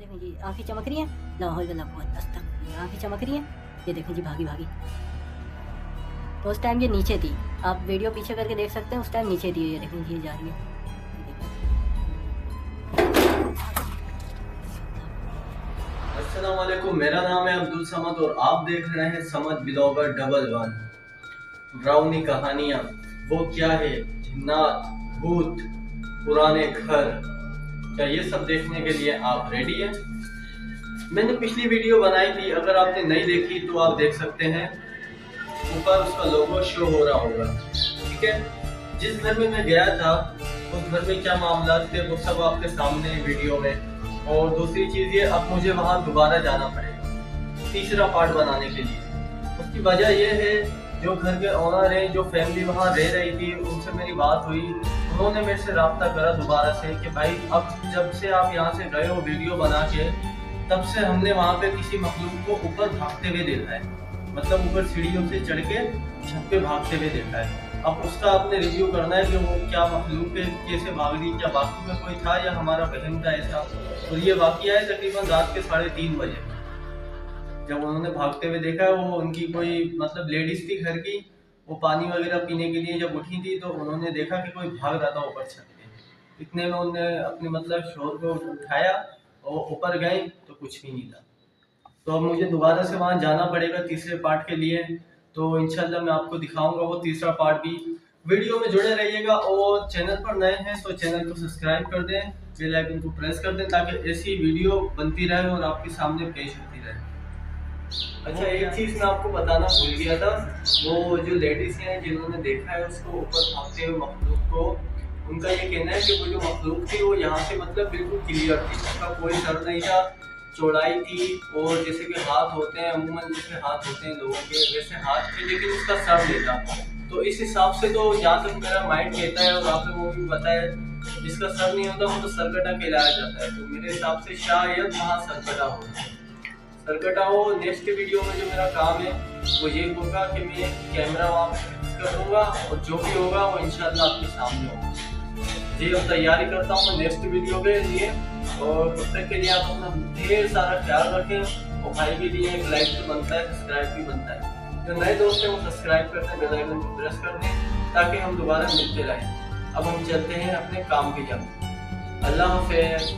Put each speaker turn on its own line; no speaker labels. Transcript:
देखें जी आंखें चमक रही हैं, ला हौल वला कुव्वत अस्तगफिरुल्लाह, आंखें चमक रही हैं। ये देखें जी भागी भागी। तो उस टाइम ये नीचे थी, आप वीडियो पीछे करके देख सकते हैं, उस टाइम नीचे थी। ये देखें जी जा रही है।
अस्सलाम वालेकुम, मेरा नाम है अब्दुल समद और आप देख रहे हैं समद ब्लॉगर 11। डरावनी कहानियाँ, वो क्या है, जिन्नात, भूत, पुराने घर, क्या ये सब देखने के लिए आप रेडी हैं? मैंने पिछली वीडियो बनाई थी, अगर आपने नहीं देखी तो आप देख सकते हैं, ऊपर उसका लोगो शो हो रहा होगा। ठीक है, जिस घर में मैं गया था उस घर में क्या मामला थे वो सब आपके सामने वीडियो में। और दूसरी चीज़ ये, अब मुझे वहाँ दोबारा जाना पड़ेगा तीसरा पार्ट बनाने के लिए। उसकी वजह ये है, जो घर के ओनर हैं, जो फैमिली वहाँ रह रही थी, उनसे मेरी बात हुई। उन्होंने मेरे से रब्ता करा दोबारा से कि भाई अब जब से आप यहाँ से गए हो वीडियो बना के, तब से हमने वहाँ पे किसी मखलूक को ऊपर भागते हुए देखा है, मतलब ऊपर सीढ़ियों से चढ़ के छत पे भागते हुए देखा है। अब उसका आपने रिव्यू करना है कि वो क्या मखलूक है, कैसे भाग रही, क्या बाकी में कोई था या हमारा वहम था ऐसा। और ये वाकया है तकरीबन रात के 3:30 बजे, जब उन्होंने भागते हुए देखा। वो उनकी कोई मतलब लेडीज थी घर की, वो पानी वगैरह पीने के लिए जब उठी थी तो उन्होंने देखा कि कोई भाग रहा था ऊपर छत पे। इतने में उन्होंने अपने मतलब शोर को उठाया और ऊपर गए तो कुछ भी नहीं था। तो अब मुझे दोबारा से वहाँ जाना पड़ेगा तीसरे पार्ट के लिए। तो इंशाल्लाह मैं आपको दिखाऊंगा वो तीसरा पार्ट भी। वीडियो में जुड़े रहिएगा और चैनल पर नए हैं तो चैनल को सब्सक्राइब कर दें, बेल आइकन को प्रेस कर दें, ताकि ऐसी वीडियो बनती रहे और आपके सामने पेश होती रहे। अच्छा, एक चीज़ मैं आपको बताना भूल गया था, वो जो लेडीज हैं जिन्होंने देखा है उसको ऊपर भागते हुए मखलूक को, उनका ये कहना है कि वो जो मखलूक थी वो यहाँ से मतलब बिल्कुल क्लियर थी, उसका कोई सर नहीं था, चौड़ाई थी, और जैसे कि हाथ होते हैं अमूमन, जैसे हाथ होते हैं लोगों के वैसे हाथ थे, लेकिन उसका सर नहीं था। तो इस हिसाब से तो जहाँ तक मेरा माइंड कहता है, और आपने वो भी बताया, जिसका सर नहीं होता वो तो सरकटा कहलाया जाता है। तो मेरे हिसाब से शायद वहाँ सरकटा सरकटा हो। नेक्स्ट वीडियो में जो मेरा काम है वो ये होगा कि मैं कैमरा वहाँ पे फिक्स कर दूंगा और जो भी होगा वो इंशाल्लाह आपके सामने होगा। जी, अब तैयारी करता हूँ नेक्स्ट वीडियो के लिए, और तब तक के लिए आप अपना ढेर सारा ख्याल रखें। और भाई के लिए एक लाइक तो बनता है, सब्सक्राइब भी बनता है। जो नए दोस्त हैं वो सब्सक्राइब करते हैं, बेल आइकन को प्रेस कर दें ताकि हम दोबारा मिलते रहें। अब हम चलते हैं अपने काम की जाने। अल्लाह हाफ़िज़।